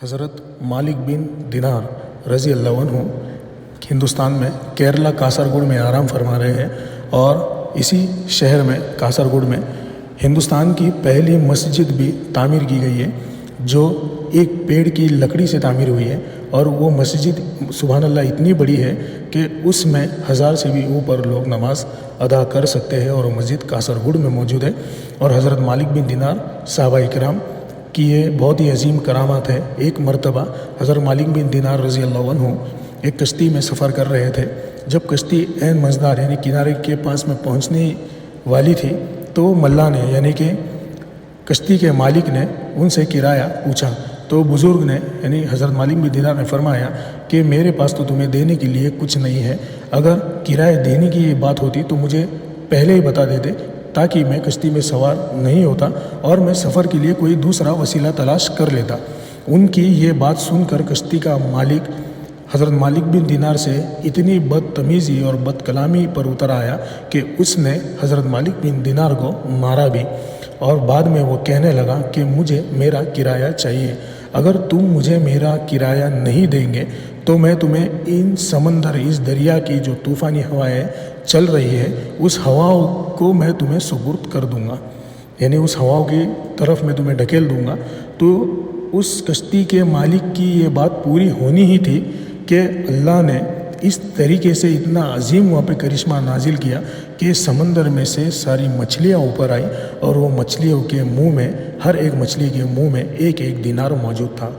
حضرت مالک بن دینار رضی اللہ عنہ ہندوستان میں کیرلا کاسرگوڑ میں آرام فرما رہے ہیں، اور اسی شہر میں کاسرگوڑ میں ہندوستان کی پہلی مسجد بھی تعمیر کی گئی ہے، جو ایک پیڑ کی لکڑی سے تعمیر ہوئی ہے، اور وہ مسجد سبحان اللہ اتنی بڑی ہے کہ اس میں 1000 سے بھی اوپر لوگ نماز ادا کر سکتے ہیں، اور وہ مسجد کاسرگوڑ میں موجود ہے۔ اور حضرت مالک بن دینار صحابہ اکرام کی یہ بہت ہی عظیم کرامات ہے۔ ایک مرتبہ حضرت مالک بن دینار رضی اللہ عنہ ایک کشتی میں سفر کر رہے تھے۔ جب کشتی عین مزدار یعنی کنارے کے پاس میں پہنچنے والی تھی تو ملا نے یعنی کہ کشتی کے مالک نے ان سے کرایہ پوچھا، تو بزرگ نے یعنی حضرت مالک بن دینار نے فرمایا کہ میرے پاس تو تمہیں دینے کے لیے کچھ نہیں ہے، اگر کرایہ دینے کی یہ بات ہوتی تو مجھے پہلے ہی بتا دیتے تاکہ میں کشتی میں سوار نہیں ہوتا اور میں سفر کے لیے کوئی دوسرا وسیلہ تلاش کر لیتا۔ ان کی یہ بات سن کر کشتی کا مالک حضرت مالک بن دینار سے اتنی بدتمیزی اور بد کلامی پر اتر آیا کہ اس نے حضرت مالک بن دینار کو مارا بھی، اور بعد میں وہ کہنے لگا کہ مجھے میرا کرایہ چاہیے، اگر تم مجھے میرا کرایہ نہیں دیں گے تو میں تمہیں ان سمندر اس دریا کی جو طوفانی ہوائیں چل رہی ہے اس ہواؤں کو میں تمہیں سپرد کر دوں گا، یعنی اس ہواؤں کی طرف میں تمہیں ڈھکیل دوں گا۔ تو اس کشتی کے مالک کی یہ بات پوری ہونی ہی تھی کہ اللہ نے اس طریقے سے اتنا عظیم وہاں پہ کرشمہ نازل کیا کہ سمندر میں سے ساری مچھلیاں اوپر آئیں، اور وہ مچھلیوں کے منہ میں ہر ایک مچھلی کے منہ میں ایک ایک دینار موجود تھا۔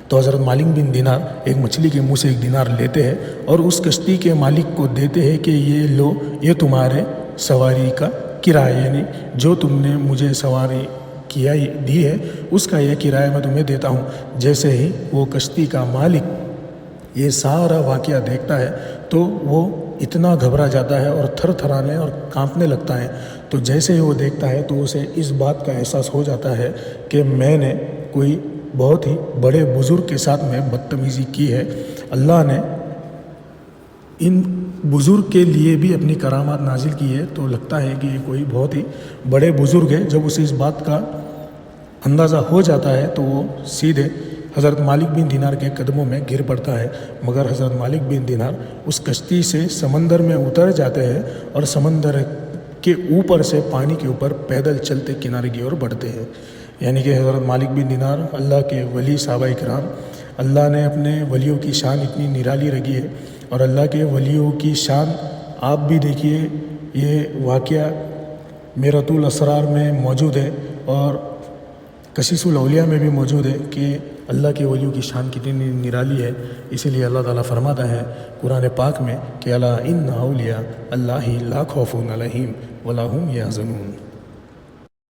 تو حضرت مالک بن دینار ایک مچھلی کے منہ سے ایک دینار لیتے ہیں اور اس کشتی کے مالک کو دیتے ہیں کہ یہ لو، یہ تمہارے سواری کا کرایہ، یعنی جو تم نے مجھے سواری کیا دی ہے اس کا یہ کرایہ میں تمہیں دیتا ہوں۔ جیسے ہی وہ کشتی کا مالک یہ سارا واقعہ دیکھتا ہے تو وہ اتنا گھبرا جاتا ہے اور تھر تھرانے اور کانپنے لگتا ہے۔ تو جیسے ہی وہ دیکھتا ہے تو اسے اس بات کا احساس ہو جاتا ہے کہ میں نے کوئی بہت ہی بڑے بزرگ کے ساتھ میں بدتمیزی کی ہے۔ اللہ نے ان بزرگ کے لیے بھی اپنی کرامات نازل کی ہے، تو لگتا ہے کہ یہ کوئی بہت ہی بڑے بزرگ ہے۔ جب اسے اس بات کا اندازہ ہو جاتا ہے تو وہ سیدھے حضرت مالک بن دینار کے قدموں میں گر پڑتا ہے، مگر حضرت مالک بن دینار اس کشتی سے سمندر میں اتر جاتے ہیں اور سمندر کے اوپر سے پانی کے اوپر پیدل چلتے کنارے کی اور بڑھتے ہیں۔ یعنی کہ حضرت مالک بن دینار اللہ کے ولی صحابہ اکرام، اللہ نے اپنے ولیوں کی شان اتنی نرالی رکھی ہے، اور اللہ کے ولیوں کی شان آپ بھی دیکھیے، یہ واقعہ میرۃ الاسرار میں موجود ہے اور کشیس الاولیاء میں بھی موجود ہے کہ اللہ کے ولیوں کی شان کتنی نرالی ہے۔ اسی لیے اللہ تعالیٰ فرماتا ہے قرآن پاک میں کہ الا ان اولیاء اللہ لا خوف علیہم ولا هم یحزنون۔